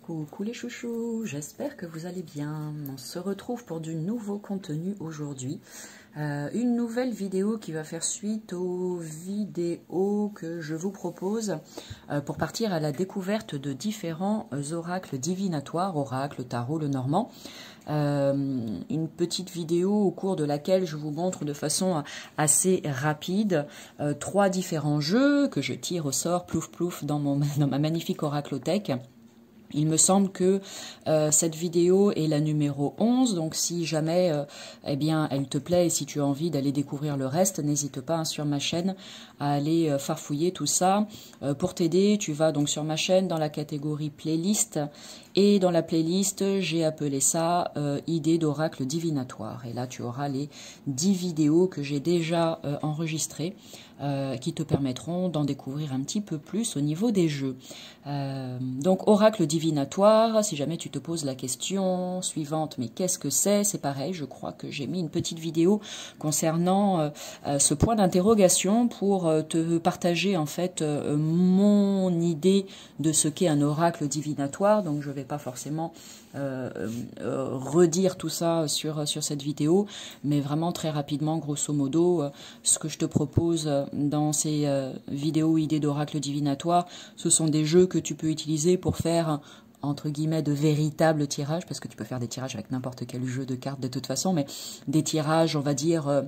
Coucou les chouchous, j'espère que vous allez bien. On se retrouve pour du nouveau contenu aujourd'hui. Une nouvelle vidéo qui va faire suite aux vidéos que je vous propose pour partir à la découverte de différents oracles divinatoires, oracles, tarot, le normand. Une petite vidéo au cours de laquelle je vous montre de façon assez rapide 3 différents jeux que je tire au sort plouf plouf dans ma magnifique oraclothèque. Il me semble que cette vidéo est la numéro 11, donc si jamais eh bien, elle te plaît et si tu as envie d'aller découvrir le reste, n'hésite pas sur ma chaîne à aller farfouiller tout ça. Pour t'aider, tu vas donc sur ma chaîne dans la catégorie playlist et dans la playlist, j'ai appelé ça idées d'oracle divinatoire. Et là, tu auras les 10 vidéos que j'ai déjà enregistrées qui te permettront d'en découvrir un petit peu plus au niveau des jeux. Donc, oracle divinatoire, si jamais tu te poses la question suivante, mais qu'est-ce que c'est? C'est pareil, je crois que j'ai mis une petite vidéo concernant ce point d'interrogation pour te partager en fait mon idée de ce qu'est un oracle divinatoire. Donc, je ne vais pas forcément redire tout ça sur cette vidéo, mais vraiment très rapidement, grosso modo, ce que je te propose dans ces vidéos idées d'oracle divinatoire, ce sont des jeux que tu peux utiliser pour faire entre guillemets de véritables tirages, parce que tu peux faire des tirages avec n'importe quel jeu de cartes de toute façon, mais des tirages, on va dire,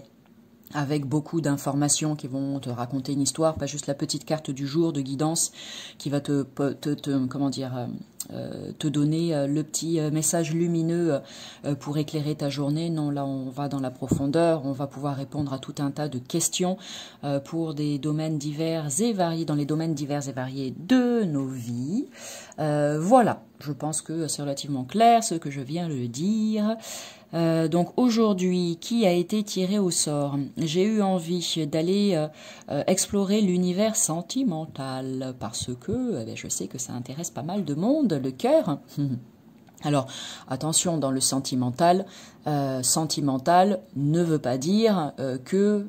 avec beaucoup d'informations qui vont te raconter une histoire, pas juste la petite carte du jour de guidance qui va te donner le petit message lumineux pour éclairer ta journée. Non, là on va dans la profondeur, on va pouvoir répondre à tout un tas de questions pour des domaines divers et variés, dans les domaines divers et variés de nos vies. Voilà, je pense que c'est relativement clair ce que je viens de dire. Donc aujourd'hui, qui a été tiré au sort? J'ai eu envie d'aller explorer l'univers sentimental parce que je sais que ça intéresse pas mal de monde, le cœur. Alors, attention, dans le sentimental, sentimental ne veut pas dire que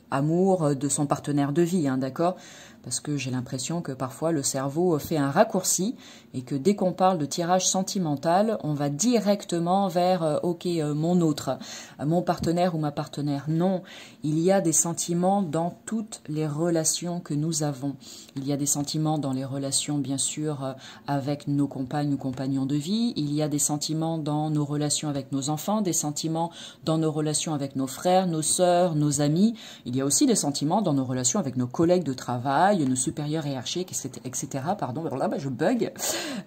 amour de son partenaire de vie, hein, d'accord? Parce que j'ai l'impression que parfois le cerveau fait un raccourci et que dès qu'on parle de tirage sentimental, on va directement vers ok, mon autre, mon partenaire ou ma partenaire. Non, il y a des sentiments dans toutes les relations que nous avons. Il y a des sentiments dans les relations, bien sûr, avec nos compagnes ou compagnons de vie. Il y a des sentiments dans nos relations avec nos enfants, des sentiments dans nos relations avec nos frères, nos sœurs, nos amis. Il y a aussi des sentiments dans nos relations avec nos collègues de travail, nos supérieurs hiérarchiques, etc. Pardon, alors là, je bug.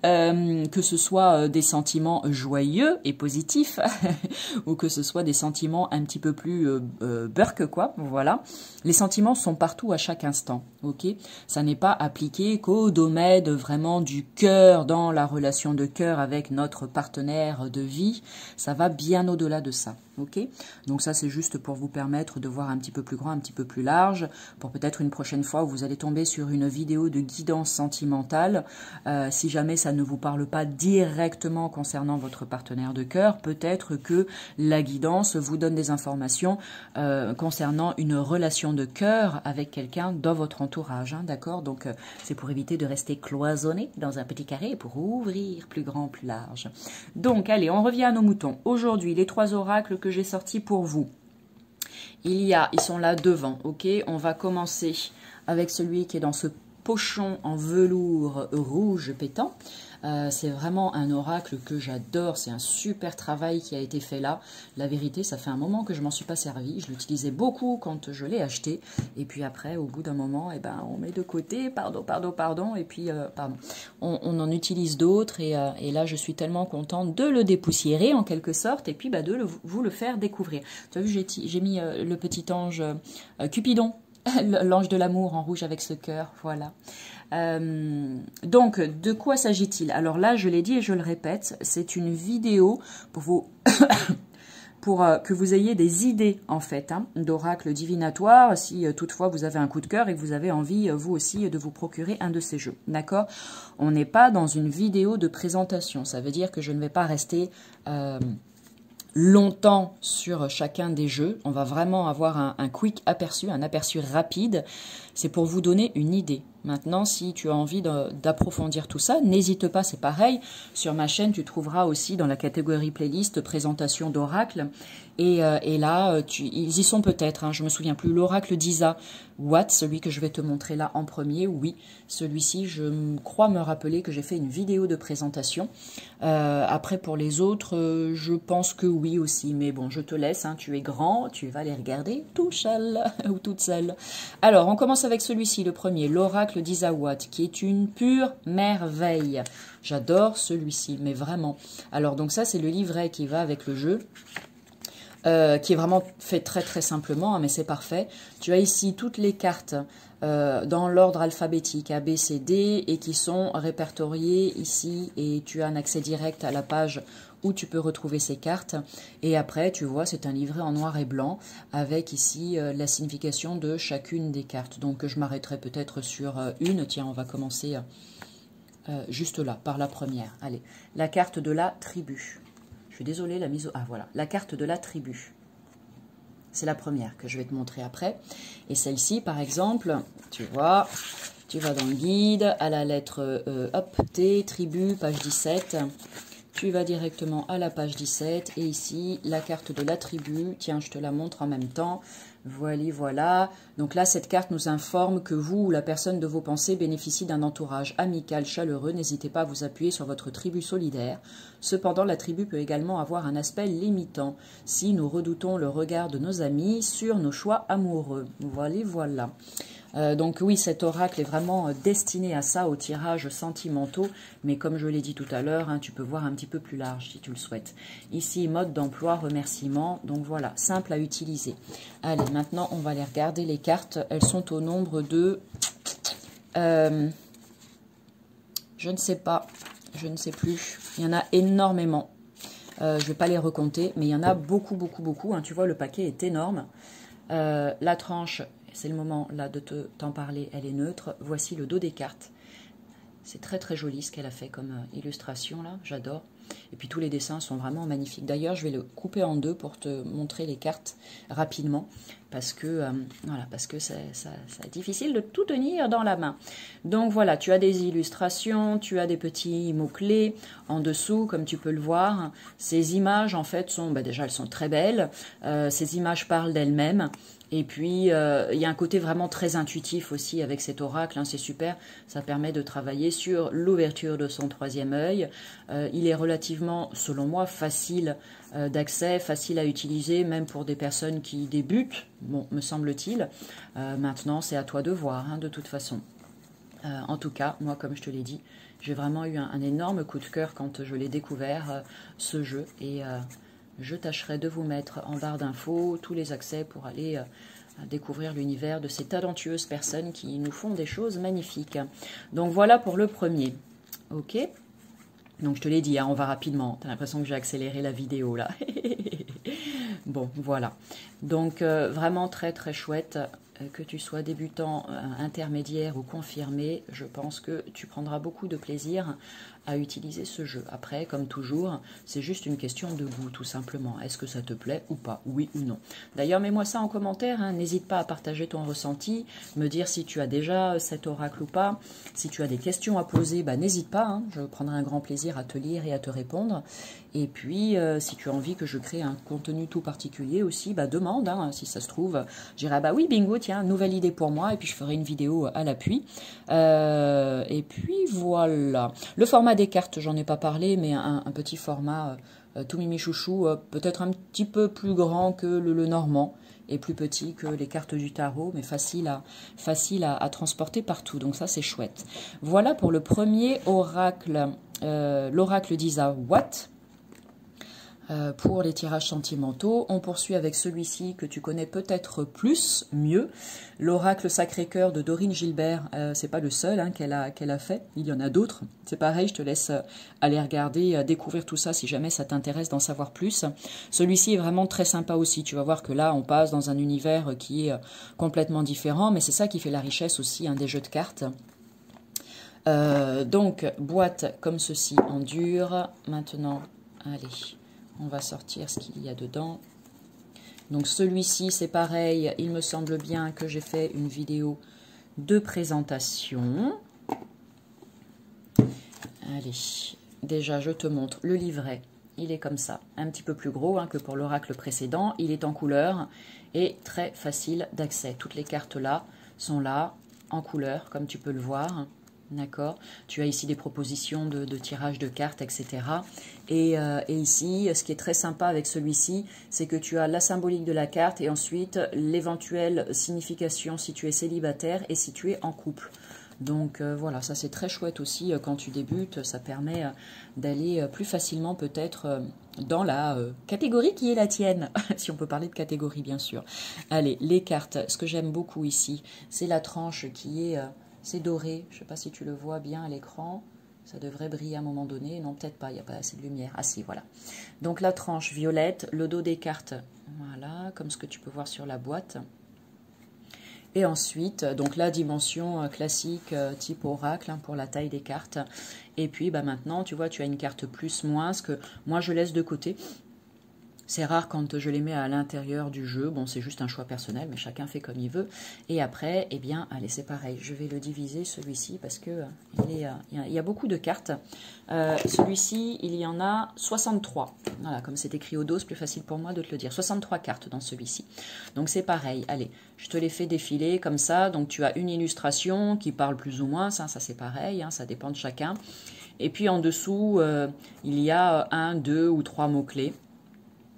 Que ce soit des sentiments joyeux et positifs, ou que ce soit des sentiments un petit peu plus burk, quoi. Voilà. Les sentiments sont partout à chaque instant, ok? Ça n'est pas appliqué qu'au domaine vraiment du cœur, dans la relation de cœur avec notre partenaire de vie. Ça va bien au-delà de ça. Okay, donc ça c'est juste pour vous permettre de voir un petit peu plus grand, un petit peu plus large, pour peut-être une prochaine fois où vous allez tomber sur une vidéo de guidance sentimentale. Si jamais ça ne vous parle pas directement concernant votre partenaire de cœur, peut-être que la guidance vous donne des informations concernant une relation de cœur avec quelqu'un dans votre entourage, hein, d'accord? Donc c'est pour éviter de rester cloisonné dans un petit carré, pour ouvrir plus grand, plus large. Donc allez, on revient à nos moutons. Aujourd'hui, les 3 oracles que j'ai sortis pour vous. Ils sont là devant, ok? On va commencer avec celui qui est dans ce pochon en velours rouge pétant. C'est vraiment un oracle que j'adore, c'est un super travail qui a été fait là. La vérité, ça fait un moment que je m'en suis pas servi, je l'utilisais beaucoup quand je l'ai acheté, et puis après, au bout d'un moment, eh ben, on met de côté, pardon, et puis on en utilise d'autres, et là, je suis tellement contente de le dépoussiérer en quelque sorte, et puis de vous le faire découvrir. Tu as vu, j'ai mis le petit ange Cupidon, l'ange de l'amour en rouge avec ce cœur, voilà. Donc, de quoi s'agit-il? Alors là, je l'ai dit et je le répète, c'est une vidéo pour vous... pour que vous ayez des idées, en fait, hein, d'oracle divinatoire, si toutefois vous avez un coup de cœur et que vous avez envie, vous aussi, de vous procurer un de ces jeux, d'accord? On n'est pas dans une vidéo de présentation, ça veut dire que je ne vais pas rester... longtemps sur chacun des jeux. On va vraiment avoir un quick aperçu, un aperçu rapide. C'est pour vous donner une idée. Maintenant, si tu as envie d'approfondir tout ça, n'hésite pas, c'est pareil. Sur ma chaîne, tu trouveras aussi dans la catégorie playlist présentation d'oracle. Et là, ils y sont peut-être, hein, je me souviens plus, l'oracle d'Isa Watt, celui que je vais te montrer là en premier, oui. Celui-ci, je crois me rappeler que j'ai fait une vidéo de présentation. Après, pour les autres, je pense que oui aussi. Mais bon, je te laisse, hein, tu es grand, tu vas les regarder tout seul ou toute seule. Alors, on commence avec celui-ci, le premier, l'oracle d'Isa Watt, qui est une pure merveille. J'adore celui-ci, mais vraiment. Alors, donc ça, c'est le livret qui va avec le jeu. Qui est vraiment fait très très simplement, hein, mais c'est parfait. Tu as ici toutes les cartes dans l'ordre alphabétique A, B, C, D et qui sont répertoriées ici et tu as un accès direct à la page où tu peux retrouver ces cartes. Et après, tu vois, c'est un livret en noir et blanc avec ici la signification de chacune des cartes. Donc je m'arrêterai peut-être sur une. Tiens, on va commencer juste là, par la première. Allez, la carte de la tribu. Je suis désolée, la mise au... Ah, voilà, la carte de la tribu. C'est la première que je vais te montrer après. Et celle-ci, par exemple, tu vois, tu vas dans le guide, à la lettre hop, T, tribu, page 17. Tu vas directement à la page 17. Et ici, la carte de la tribu. Tiens, je te la montre en même temps. Voilà. Donc là, cette carte nous informe que vous ou la personne de vos pensées bénéficie d'un entourage amical, chaleureux. N'hésitez pas à vous appuyer sur votre tribu solidaire. Cependant, la tribu peut également avoir un aspect limitant si nous redoutons le regard de nos amis sur nos choix amoureux. Voilà. Donc oui, cet oracle est vraiment destiné à ça, aux tirages sentimentaux, mais comme je l'ai dit tout à l'heure, hein, tu peux voir un petit peu plus large si tu le souhaites. Ici, mode d'emploi, remerciement, donc voilà, simple à utiliser. Allez, maintenant, on va aller regarder les cartes. Elles sont au nombre de... je ne sais pas, je ne sais plus. Il y en a énormément. Je ne vais pas les recompter, mais il y en a beaucoup. Hein. Tu vois, le paquet est énorme. La tranche... C'est le moment là de t'en parler, elle est neutre. Voici le dos des cartes. C'est très très joli ce qu'elle a fait comme illustration là, j'adore. Et puis tous les dessins sont vraiment magnifiques. D'ailleurs, je vais le couper en deux pour te montrer les cartes rapidement. Parce que voilà, parce que c'est difficile de tout tenir dans la main. Donc voilà, tu as des illustrations, tu as des petits mots-clés en dessous, comme tu peux le voir. Ces images, en fait, sont déjà, elles sont très belles. Ces images parlent d'elles-mêmes. Et puis, il y a un côté vraiment très intuitif aussi avec cet oracle, hein, c'est super. Ça permet de travailler sur l'ouverture de son troisième œil. Il est relativement, selon moi, facile d'accès, facile à utiliser, même pour des personnes qui débutent, bon, me semble-t-il. Maintenant, c'est à toi de voir, hein, de toute façon. En tout cas, moi, comme je te l'ai dit, j'ai vraiment eu un énorme coup de cœur quand je l'ai découvert, ce jeu. Et je tâcherai de vous mettre en barre d'infos tous les accès pour aller découvrir l'univers de ces talentueuses personnes qui nous font des choses magnifiques. Donc voilà pour le premier. Ok. Donc je te l'ai dit, hein, on va rapidement. Tu as l'impression que j'ai accéléré la vidéo là. Bon, voilà. Donc vraiment très très chouette. Que tu sois débutant, intermédiaire ou confirmé, je pense que tu prendras beaucoup de plaisir à utiliser ce jeu. Après, comme toujours, c'est juste une question de goût, tout simplement. Est-ce que ça te plaît ou pas, oui ou non? D'ailleurs, mets-moi ça en commentaire, hein. N'hésite pas à partager ton ressenti, me dire si tu as déjà cet oracle ou pas. Si tu as des questions à poser, n'hésite pas, hein. Je prendrai un grand plaisir à te lire et à te répondre. Et puis, si tu as envie que je crée un contenu tout particulier aussi, demande, hein, si ça se trouve. Je dirai, oui, bingo, tiens, nouvelle idée pour moi, et puis je ferai une vidéo à l'appui. Et puis, voilà. Le format des cartes, j'en ai pas parlé, mais un petit format tout mimi chouchou, peut-être un petit peu plus grand que le normand, et plus petit que les cartes du tarot, mais facile à transporter partout. Donc ça, c'est chouette. Voilà pour le premier oracle, l'oracle d'Isa Watt. Pour les tirages sentimentaux. On poursuit avec celui-ci que tu connais peut-être mieux, l'oracle Sacré-Cœur de Dorine Gilbert. C'est pas le seul, hein, qu'elle a fait, il y en a d'autres. C'est pareil, je te laisse aller regarder, découvrir tout ça si jamais ça t'intéresse d'en savoir plus. Celui-ci est vraiment très sympa aussi. Tu vas voir que là, on passe dans un univers qui est complètement différent, mais c'est ça qui fait la richesse aussi, hein, des jeux de cartes. Donc, boîte comme ceci en dur. Maintenant, allez... On va sortir ce qu'il y a dedans. Donc celui-ci, c'est pareil. Il me semble bien que j'ai fait une vidéo de présentation. Allez, déjà je te montre le livret. Il est comme ça, un petit peu plus gros que pour l'oracle précédent. Il est en couleur et très facile d'accès. Toutes les cartes là sont là, en couleur, comme tu peux le voir. D'accord. Tu as ici des propositions de tirage de cartes, etc. Et ici, ce qui est très sympa avec celui-ci, c'est que tu as la symbolique de la carte et ensuite l'éventuelle signification si tu es célibataire et si tu es en couple. Donc voilà, ça c'est très chouette aussi quand tu débutes, ça permet d'aller plus facilement peut-être dans la catégorie qui est la tienne, si on peut parler de catégorie bien sûr. Allez, les cartes, ce que j'aime beaucoup ici, c'est la tranche qui est, c'est doré, je ne sais pas si tu le vois bien à l'écran, ça devrait briller à un moment donné, non peut-être pas, il n'y a pas assez de lumière, ah si voilà. Donc la tranche violette, le dos des cartes, voilà, comme ce que tu peux voir sur la boîte. Et ensuite, donc la dimension classique type oracle pour la taille des cartes. Et puis maintenant, tu vois, tu as une carte plus, moins, ce que moi je laisse de côté. C'est rare quand je les mets à l'intérieur du jeu. Bon, c'est juste un choix personnel, mais chacun fait comme il veut. Et après, eh bien, allez, c'est pareil. Je vais le diviser, celui-ci, parce que il y a beaucoup de cartes. Celui-ci, il y en a 63. Voilà, comme c'est écrit au dos, c'est plus facile pour moi de te le dire. 63 cartes dans celui-ci. Donc, c'est pareil. Allez, je te les fais défiler comme ça. Donc, tu as une illustration qui parle plus ou moins. Ça c'est pareil. Ça dépend de chacun. Et puis, en dessous, il y a 1, 2 ou 3 mots-clés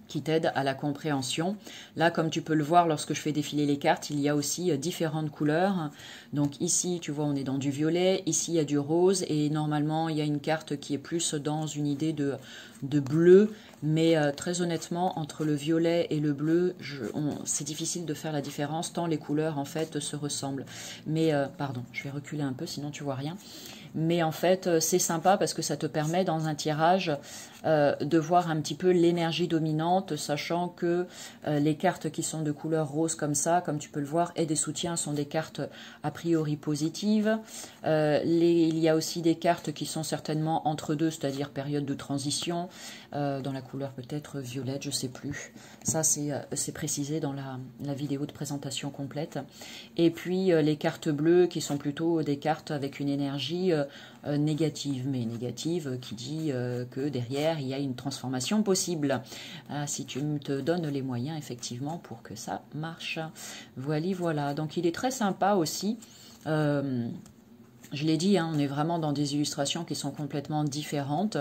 qui t'aide à la compréhension. Là, comme tu peux le voir, lorsque je fais défiler les cartes, il y a aussi différentes couleurs. Donc ici, tu vois, on est dans du violet, ici il y a du rose, et normalement, il y a une carte qui est plus dans une idée de bleu, mais très honnêtement, entre le violet et le bleu, c'est difficile de faire la différence, tant les couleurs, en fait, se ressemblent. Mais, pardon, je vais reculer un peu, sinon tu vois rien. Mais en fait, c'est sympa parce que ça te permet dans un tirage de voir un petit peu l'énergie dominante, sachant que les cartes qui sont de couleur rose comme ça, comme tu peux le voir, et des soutiens sont des cartes a priori positives. Il y a aussi des cartes qui sont certainement entre deux, c'est-à-dire période de transition, dans la couleur peut-être violette, je ne sais plus. Ça, c'est précisé dans la vidéo de présentation complète. Et puis les cartes bleues qui sont plutôt des cartes avec une énergie négative, mais négative qui dit que derrière il y a une transformation possible. Si tu te donnes les moyens effectivement pour que ça marche. Voilà. Donc il est très sympa aussi. Je l'ai dit, on est vraiment dans des illustrations qui sont complètement différentes.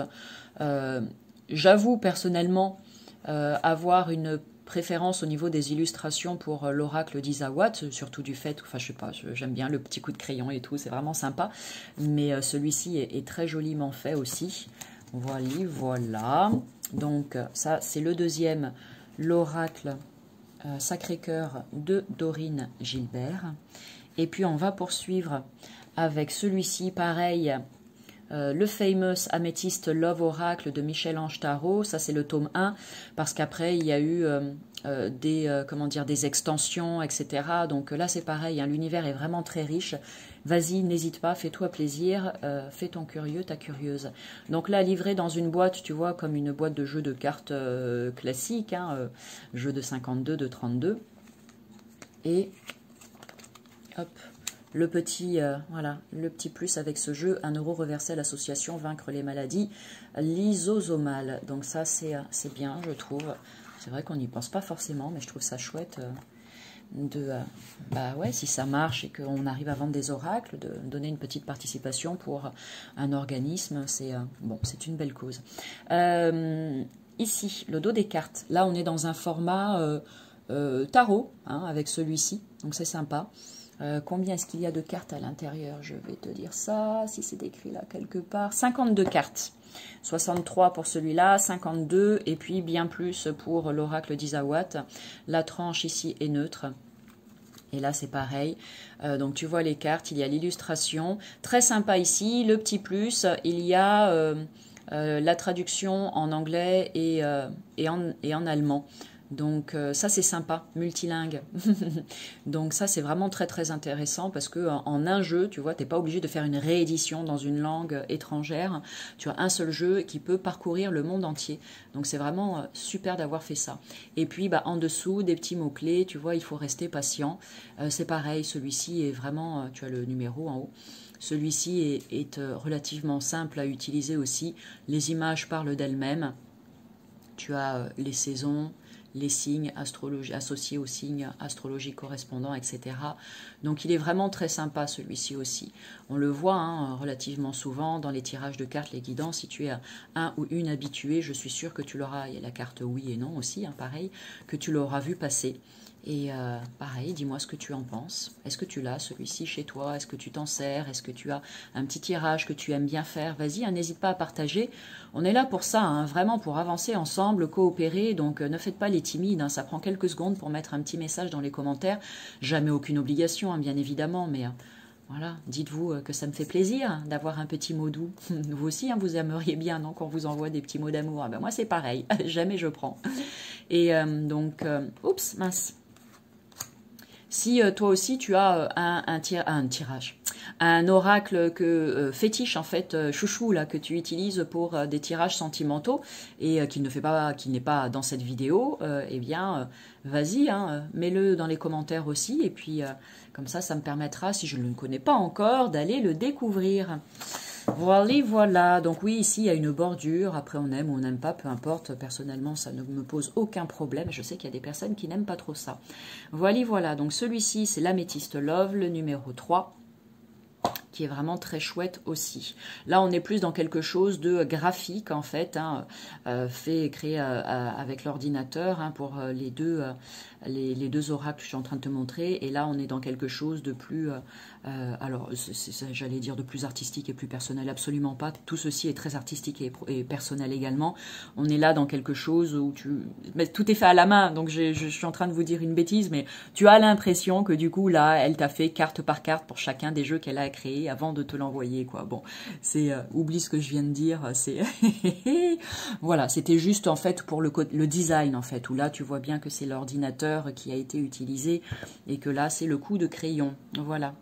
J'avoue personnellement avoir une préférence au niveau des illustrations pour l'oracle d'Izawa, surtout du fait, enfin je sais pas, j'aime bien le petit coup de crayon et tout, c'est vraiment sympa, mais celui-ci est très joliment fait aussi. Voilà. Donc ça c'est le deuxième, l'oracle Sacré-Cœur de Dorine Gilbert. Et puis on va poursuivre avec celui-ci, pareil, le famous Amethyst Love Oracle de Michel-Ange Tarot. Ça c'est le tome 1, parce qu'après il y a eu des extensions, etc. Donc là c'est pareil, l'univers est vraiment très riche. Vas-y, n'hésite pas, fais-toi plaisir, fais ton curieux, ta curieuse. Donc là, livré dans une boîte, tu vois, comme une boîte de jeu de cartes classique, jeu de 52, de 32. Et hop, le petit, le petit plus avec ce jeu, 1 € reversé à l'association Vaincre les maladies lysosomales. Donc ça, c'est bien, je trouve. C'est vrai qu'on n'y pense pas forcément, mais je trouve ça chouette si ça marche et qu'on arrive à vendre des oracles, de donner une petite participation pour un organisme, c'est une belle cause. Ici, le dos des cartes. Là, on est dans un format tarot, avec celui-ci, donc c'est sympa. Combien est-ce qu'il y a de cartes à l'intérieur? Je vais te dire ça, si c'est écrit là quelque part. 52 cartes. 63 pour celui-là, 52 et puis bien plus pour l'oracle d'Izawa. La tranche ici est neutre. Et là, c'est pareil. Donc, tu vois les cartes, il y a l'illustration. Très sympa ici. Le petit plus, il y a la traduction en anglais et en allemand. Donc ça c'est sympa, multilingue. Donc ça c'est vraiment très très intéressant parce que en un jeu, tu vois, t'es pas obligé de faire une réédition dans une langue étrangère. Tu as un seul jeu qui peut parcourir le monde entier. Donc c'est vraiment super d'avoir fait ça. Et puis en dessous des petits mots-clés, tu vois, il faut rester patient. C'est pareil, celui-ci est vraiment, tu as le numéro en haut. Celui-ci est relativement simple à utiliser aussi. Les images parlent d'elles-mêmes. Tu as les saisons, les signes associés aux signes astrologiques correspondants, etc. Donc il est vraiment très sympa celui-ci aussi. On le voit relativement souvent dans les tirages de cartes, les guidants. Si tu es un ou une habitué, je suis sûre que tu l'auras. Il y a la carte oui et non aussi, pareil, que tu l'auras vu passer. Et pareil, dis-moi ce que tu en penses. Est-ce que tu l'as, celui-ci, chez toi? Est-ce que tu t'en sers? Est-ce que tu as un petit tirage que tu aimes bien faire? Vas-y, n'hésite pas à partager. On est là pour ça, vraiment pour avancer ensemble, coopérer. Donc ne faites pas les timides, ça prend quelques secondes pour mettre un petit message dans les commentaires. Jamais aucune obligation, bien évidemment, mais... Voilà, dites-vous que ça me fait plaisir d'avoir un petit mot doux. Vous aussi, vous aimeriez bien non, qu'on vous envoie des petits mots d'amour. Moi, c'est pareil, jamais je prends. Et donc, oups, mince. Si toi aussi tu as un tirage, un oracle fétiche en fait, chouchou là que tu utilises pour des tirages sentimentaux et qui n'est pas dans cette vidéo, eh bien vas-y, mets-le dans les commentaires aussi et puis comme ça me permettra, si je ne le connais pas encore, d'aller le découvrir. Voilà, donc oui, ici il y a une bordure, après on aime ou on n'aime pas, peu importe, personnellement ça ne me pose aucun problème, je sais qu'il y a des personnes qui n'aiment pas trop ça. Voilà, donc celui-ci c'est l'Améthyste Love, le numéro 3, qui est vraiment très chouette aussi. Là, on est plus dans quelque chose de graphique, en fait, créé avec l'ordinateur pour les deux oracles que je suis en train de te montrer. Et là, on est dans quelque chose de plus, j'allais dire de plus artistique et plus personnel. Absolument pas. Tout ceci est très artistique et personnel également. On est là dans quelque chose où tout est fait à la main. Donc, je suis en train de vous dire une bêtise, mais tu as l'impression que du coup, là, elle t'a fait carte par carte pour chacun des jeux qu'elle a créés avant de te l'envoyer, quoi. Bon, c'est oublie ce que je viens de dire, c'est voilà, c'était juste en fait pour le design en fait, où là tu vois bien que c'est l'ordinateur qui a été utilisé et que là c'est le coup de crayon, voilà,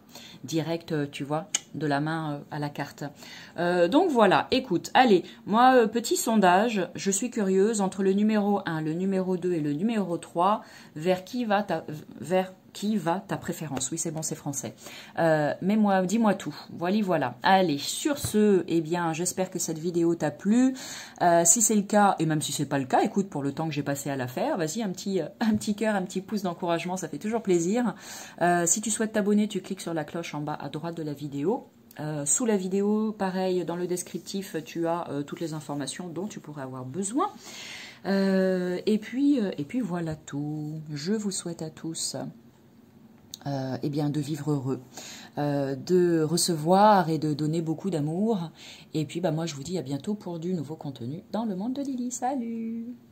direct, tu vois, de la main à la carte. Donc voilà, écoute, allez, moi petit sondage, je suis curieuse entre le numéro 1, le numéro 2 et le numéro 3, vers qui va ta préférence? Oui, c'est bon, c'est français. Mais moi, dis-moi tout. Voilà. Allez, sur ce, eh bien, j'espère que cette vidéo t'a plu. Si c'est le cas, et même si c'est pas le cas, écoute, pour le temps que j'ai passé à la faire, vas-y, un petit cœur, un petit pouce d'encouragement, ça fait toujours plaisir. Si tu souhaites t'abonner, tu cliques sur la cloche en bas à droite de la vidéo. Sous la vidéo, pareil, dans le descriptif, tu as toutes les informations dont tu pourrais avoir besoin. Et puis voilà tout. Je vous souhaite à tous eh bien, de vivre heureux, de recevoir et de donner beaucoup d'amour. Et puis, moi, je vous dis à bientôt pour du nouveau contenu dans le monde de Lily. Salut!